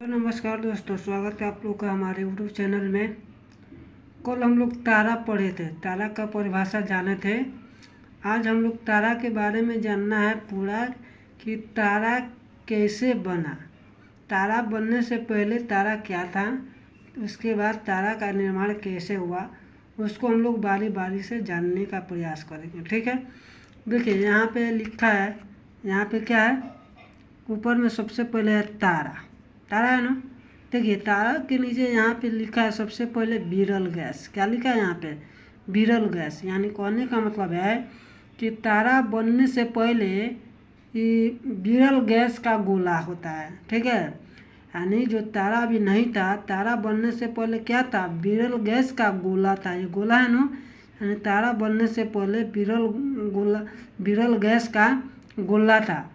तो नमस्कार दोस्तों, स्वागत है आप लोग का हमारे यूट्यूब चैनल में। कल हम लोग तारा पढ़े थे, तारा का परिभाषा जाने थे। आज हम लोग तारा के बारे में जानना है पूरा कि तारा कैसे बना, तारा बनने से पहले तारा क्या था, उसके बाद तारा का निर्माण कैसे हुआ, उसको हम लोग बारी बारी से जानने का प्रयास करेंगे। ठीक है, देखिए यहाँ पे लिखा है, यहाँ पे क्या है, ऊपर में सबसे पहले है तारा। तारा है ना, देखिए तारा के नीचे यहाँ पे लिखा है सबसे पहले विरल गैस। क्या लिखा है यहाँ पे? विरल गैस। यानी कहने का मतलब है कि तारा बनने से पहले ये विरल गैस का गोला होता है। ठीक है, यानी जो तारा अभी नहीं था, तारा बनने से पहले क्या था? विरल गैस का गोला था। ये गोला है ना, यानी तारा बनने से पहले विरल गैस का गोला था।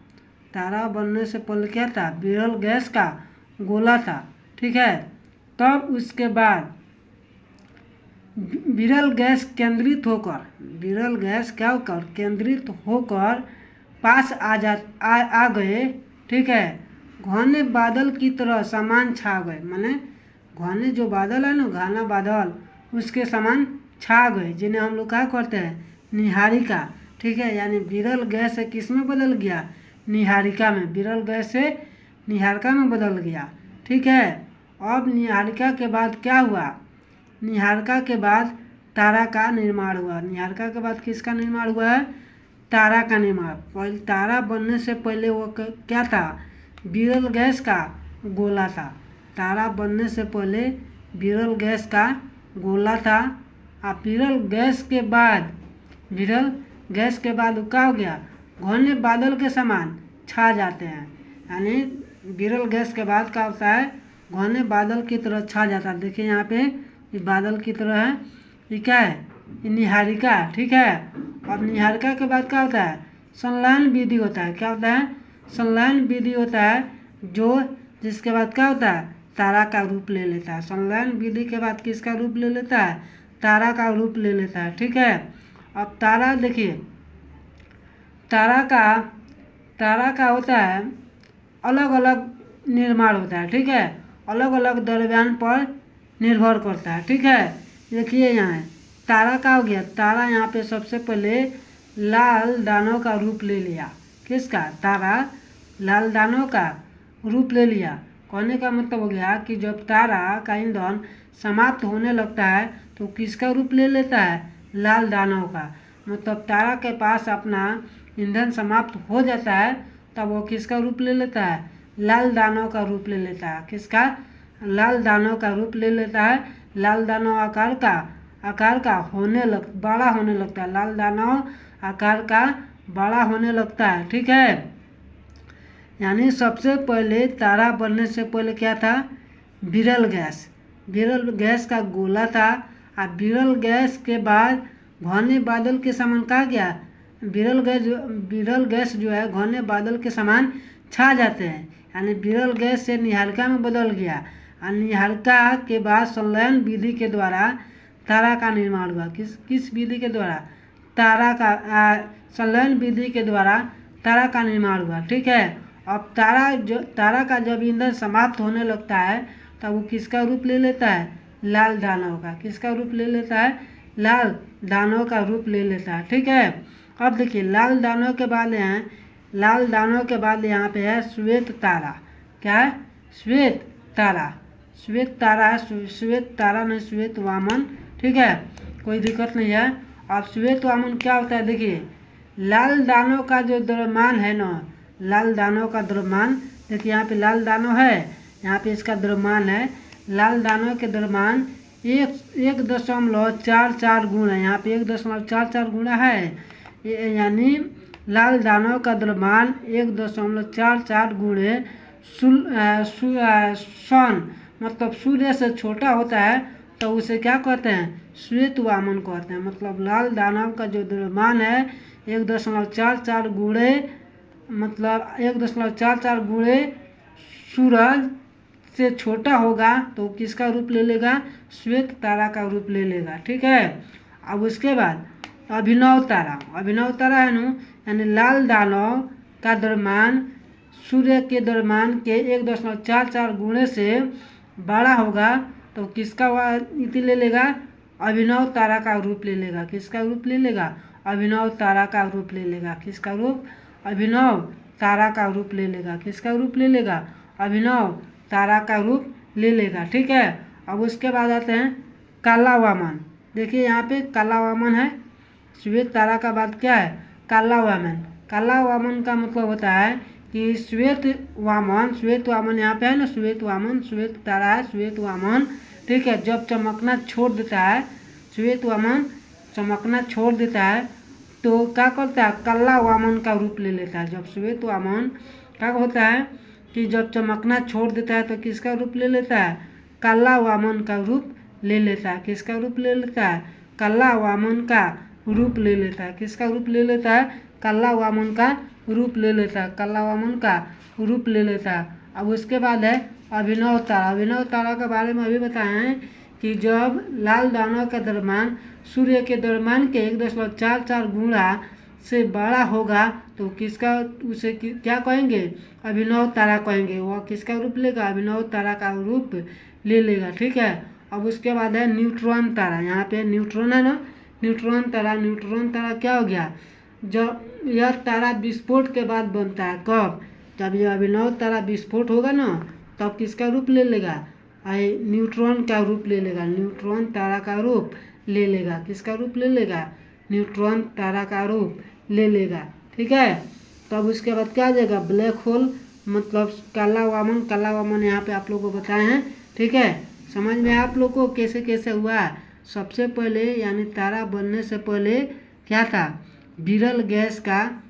तारा बनने से पहले क्या था? विरल गैस का गोला था। ठीक है, तब उसके बाद विरल गैस केंद्रित होकर, विरल गैस क्या होकर? केंद्रित होकर पास आ गए। ठीक है, घने बादल की तरह समान छा गए। माने घने जो बादल है ना, घना बादल, उसके समान छा गए, जिन्हें हम लोग क्या करते हैं? निहारिका। ठीक है, यानी विरल गैस से किस में बदल गया? निहारिका में। विरल गैस से निहारिका में बदल गया। ठीक है, अब निहारिका के बाद क्या हुआ? निहारिका के बाद तारा का निर्माण हुआ। निहारिका के बाद किसका निर्माण हुआ है? तारा का निर्माण। पहले तारा बनने से पहले वो क्या था? विरल गैस का गोला था। तारा बनने से पहले विरल गैस का गोला था। अब विरल गैस के बाद वो क्या हो गया? घने बादल के समान छा जाते हैं। यानी विरल गैस के बाद क्या होता है? घने बादल की तरह छा जाता है। देखिए यहाँ पे ये बादल की तरह है, ये क्या है? ये निहारिका। ठीक है, अब निहारिका के बाद क्या होता है? संलयन विधि होता है। क्या होता है? संलयन विधि होता है, जिसके बाद क्या होता है? तारा का रूप ले लेता है। संलयन विधि के बाद किसका रूप ले लेता है? तारा का रूप ले लेता है। ठीक है, अब तारा देखिए, तारा का होता है अलग अलग निर्माण होता है। ठीक है, अलग अलग द्रव्यमान पर निर्भर करता है। ठीक है, देखिए यहाँ है तारा का हो गया। तारा यहाँ पे सबसे पहले लाल दानों का रूप ले लिया। किसका? तारा लाल दानों का रूप ले लिया। कहने का मतलब हो गया कि जब तारा का ईंधन समाप्त होने लगता है तो किसका रूप ले लेता है? लाल दानों का। मतलब तारा के पास अपना ईंधन समाप्त हो जाता है तब वो किसका रूप ले लेता है? लाल दानों का रूप ले लेता है। किसका? लाल दानों का रूप ले लेता है। लाल दानों आकार का बड़ा होने लगता है। लाल दानों आकार का बड़ा होने लगता है। ठीक है, यानी सबसे पहले तारा बनने से पहले क्या था? विरल गैस का गोला था। और विरल गैस के बाद घने बादल के समान कहा गया? विरल गैस जो है घने बादल के समान छा जाते हैं। यानी विरल गैस से निहारिका में बदल गया। और निहारिका के बाद संलयन विधि के द्वारा तारा का निर्माण हुआ। किस विधि के द्वारा? संलयन विधि के द्वारा तारा का निर्माण हुआ। ठीक है, अब तारा का जब ईंधन समाप्त होने लगता है तब वो किसका रूप ले लेता है? लाल दानव का। किसका रूप ले लेता है? लाल दानव का रूप ले लेता है। ठीक है, अब देखिए लाल दानव के बाद यहाँ पे है श्वेत तारा। क्या है? श्वेत तारा है। श्वेत तारा नहीं, श्वेत वामन। ठीक है, कोई दिक्कत नहीं है। अब श्वेत वामन क्या होता है? देखिए लाल दानव का जो द्रव्यमान है ना, लाल दानव का द्रव्यमान, देखिए यहाँ पे लाल दानव है, यहाँ पे इसका द्रव्यमान है। लाल दानव के द्रव्यमान 1.44 गुना है। यहाँ पे 1.44 गुना है। यानी लाल दानव का द्रव्यमान 1.44 गुणे सन, मतलब सूर्य से छोटा होता है तो उसे क्या कहते हैं? श्वेत वामन कहते हैं। मतलब लाल दानव का जो द्रव्यमान है 1.44 गुणे, मतलब 1.44 गुणे सूरज से छोटा होगा तो किसका रूप ले लेगा? श्वेत तारा का रूप ले लेगा। ठीक है, अब उसके बाद अभिनव तारा है ना, यानी लाल दानव का द्रव्यमान सूर्य के द्रव्यमान के 1.44 गुणे से बड़ा होगा तो किसका इति ले लेगा? अभिनव तारा का रूप ले लेगा। किसका रूप ले लेगा? अभिनव तारा का रूप ले लेगा। किसका रूप? अभिनव तारा का रूप ले लेगा। किसका रूप ले लेगा? अभिनव तारा का रूप ले लेगा। ठीक है। अब उसके बाद आते हैं काला वामन। देखिए यहाँ पे काला वामन है, श्वेत तारा का बाद क्या है? काला वामन। काला वामन का मतलब होता है कि श्वेत वामन यहाँ पे है ना, श्वेत वामन, श्वेत तारा है, श्वेत वामन। ठीक है। जब चमकना छोड़ देता है, श्वेत वामन चमकना छोड़ देता है तो क्या करता है? काला वामन का रूप ले लेता है। जब श्वेत वामन क्या होता है कि जब चमकना छोड़ देता है तो किसका रूप ले लेता है? काला वामन का रूप ले लेता है। किसका रूप ले लेता है? काला वामन का रूप ले लेता है। किसका रूप ले लेता है? काला वामन का रूप ले लेता है। काला वामन का रूप ले लेता है। अब उसके बाद है अभिनव तारा। अभिनव तारा के बारे में अभी बताए हैं कि जब लाल दानव का द्रव्यमान सूर्य के द्रव्यमान के 1.44 गुणा से बड़ा होगा तो किसका उसे क्या कहेंगे? अभिनव तारा कहेंगे। वह किसका रूप लेगा? अभिनव तारा का रूप ले लेगा। ठीक है। अब उसके बाद है न्यूट्रॉन तारा। यहाँ पे न्यूट्रॉन है ना, न्यूट्रॉन तारा। न्यूट्रॉन तारा क्या हो गया? जब यह तारा विस्फोट के बाद बनता है। कब? जब यह अभिनव तारा विस्फोट होगा ना तब किसका रूप ले लेगा? न्यूट्रॉन का रूप ले लेगा। न्यूट्रॉन तारा का रूप ले लेगा। किसका रूप ले लेगा? न्यूट्रॉन तारा का रूप ले लेगा। ठीक है। तब उसके बाद क्या आ जाएगा? ब्लैक होल, मतलब काला वामन। काला वामन यहाँ पे आप लोगों को बताए हैं। ठीक है। समझ में आप लोग को कैसे कैसे हुआ? सबसे पहले यानी तारा बनने से पहले क्या था? विरल गैस का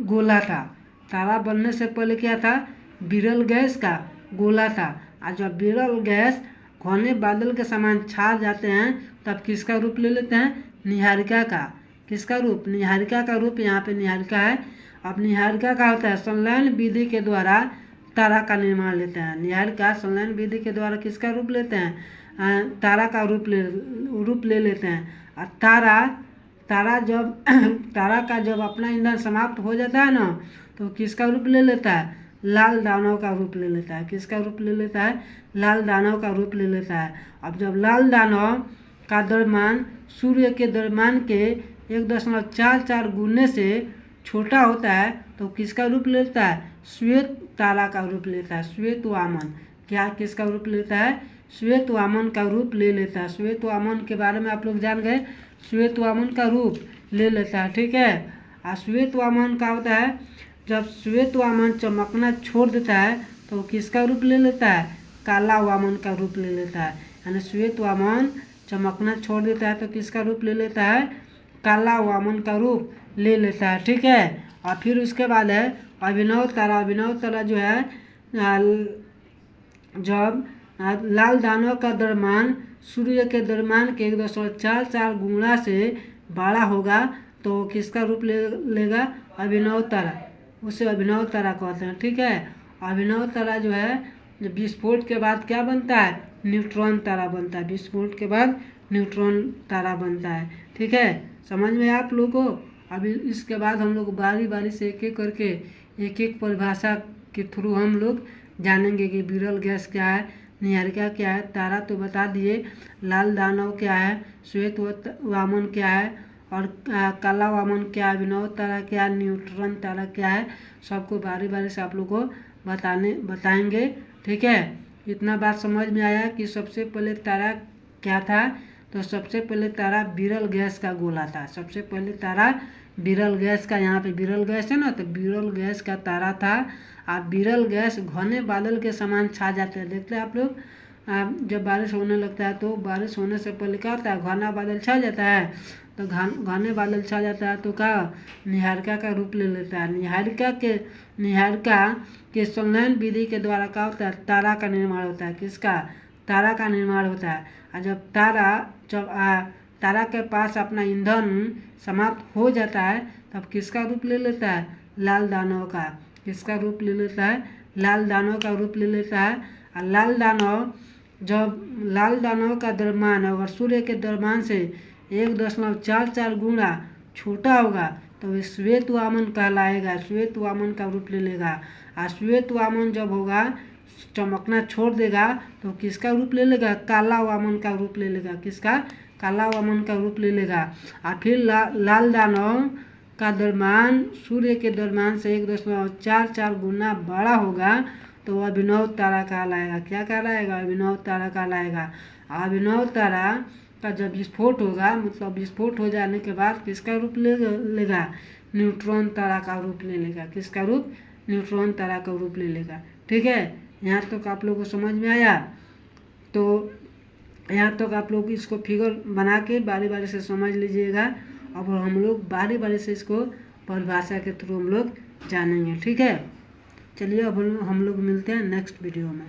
गोला था। तारा बनने से पहले क्या था? विरल गैस का गोला था। और जब विरल गैस घने बादल के समान छा जाते हैं तब किसका रूप ले लेते हैं? निहारिका का। किसका रूप? निहारिका का रूप। यहाँ पे निहारिका है। अब निहारिका का होता है संलयन विधि के द्वारा तारा का निर्माण लेते हैं। निहारिका संलयन विधि के द्वारा किसका रूप लेते हैं? तारा का रूप ले लेते हैं। और तारा जब तारा का जब अपना ईंधन समाप्त हो जाता है ना तो किसका रूप ले लेता है? लाल दानव का रूप ले लेता है। किसका रूप ले लेता है? लाल दानव का रूप ले लेता है। अब जब लाल दानव का द्रव्यमान सूर्य के द्रव्यमान के 1.44 गुने से छोटा होता है तो किसका रूप लेता है? श्वेत तारा का रूप लेता है। श्वेत वामन। क्या किसका रूप लेता है? श्वेत वामन का रूप ले लेता है। श्वेत वामन के बारे में आप लोग जान गए। श्वेत वामन का रूप ले लेता है। ठीक है। और श्वेत वामन का होता है जब श्वेत वामन चमकना छोड़ देता है तो किसका रूप ले लेता है? काला वामन का रूप ले लेता है। यानी श्वेत वामन चमकना छोड़ देता है तो किसका रूप ले लेता है? काला वामन का रूप ले लेता है। ठीक है। और फिर उसके बाद है अभिनव तारा। अभिनव तारा जो है जब लाल दानव का द्रव्यमान सूर्य के द्रव्यमान के 1.44 गुणा से बड़ा होगा तो किसका रूप ले लेगा? अभिनव तारा। उसे अभिनव तारा कहते हैं। ठीक है। अभिनव तारा जो है जब विस्फोट के बाद क्या बनता है? न्यूट्रॉन तारा बनता है। विस्फोट के बाद न्यूट्रॉन तारा बनता है। ठीक है। समझ में आप लोगों को? अभी इसके बाद हम लोग बारी बारी से एक एक करके एक एक परिभाषा के थ्रू हम लोग जानेंगे कि विरल गैस क्या है, निहारिका क्या है, तारा तो बता दिए, लाल दानव क्या है, श्वेत वामन क्या है और काला वामन क्या है, अभिनव तारा क्या है, न्यूट्रॉन तारा क्या है, सबको बारी बारी से आप लोग को बताएंगे। ठीक है। इतना बात समझ में आया कि सबसे पहले तारा क्या था? तो सबसे पहले तारा विरल गैस का गोला था। सबसे पहले तारा विरल गैस का, यहाँ पे विरल गैस है ना, तो विरल गैस का तारा था। और विरल गैस घने बादल के समान छा जाते हैं। देखते हैं आप लोग जब बारिश होने लगता है तो बारिश होने से पहले क्या होता है? घना बादल छा जाता है। तो घने बादल छा जाता है तो क्या? निहारिका का रूप ले लेता है। निहारिका के संलयन विधि के द्वारा क्या होता है? तारा का निर्माण होता है। किसका? तारा का निर्माण होता है। और जब तारा के पास अपना ईंधन समाप्त हो जाता है तब किसका रूप ले लेता है? लाल दानव का। किसका रूप ले लेता है? लाल दानव का रूप ले लेता है। और लाल दानव का द्रव्यमान अगर सूर्य के द्रव्यमान से 1.44 गुणा छोटा होगा तो ये श्वेत वामन कहलाएगा, श्वेत वामन का रूप ले लेगा। और श्वेत वामन जब होगा, चमकना छोड़ देगा, तो किसका रूप ले लेगा? काला वामन का रूप ले लेगा। किसका? काला वामन का रूप ले लेगा। और फिर लाल दानव का द्रव्यमान सूर्य के द्रव्यमान से 1.44 गुना बड़ा होगा, तो वह अभिनव तारा कहलाएगा। क्या कहलाएगा? अभिनव तारा कहलाएगा। अभिनव तारा का जब विस्फोट होगा, मतलब विस्फोट हो जाने के बाद किसका रूप ले लेगा? न्यूट्रॉन तारा का रूप ले लेगा। किसका रूप? न्यूट्रॉन तारा का रूप ले लेगा। ठीक है, यहाँ तक आप लोगों को समझ में आया? तो यहाँ तक आप लोग इसको फिगर बना के बारी बारी से समझ लीजिएगा। अब हम लोग बारी बारी से इसको परिभाषा के थ्रू हम लोग जानेंगे। ठीक है, चलिए अब हम लोग मिलते हैं नेक्स्ट वीडियो में।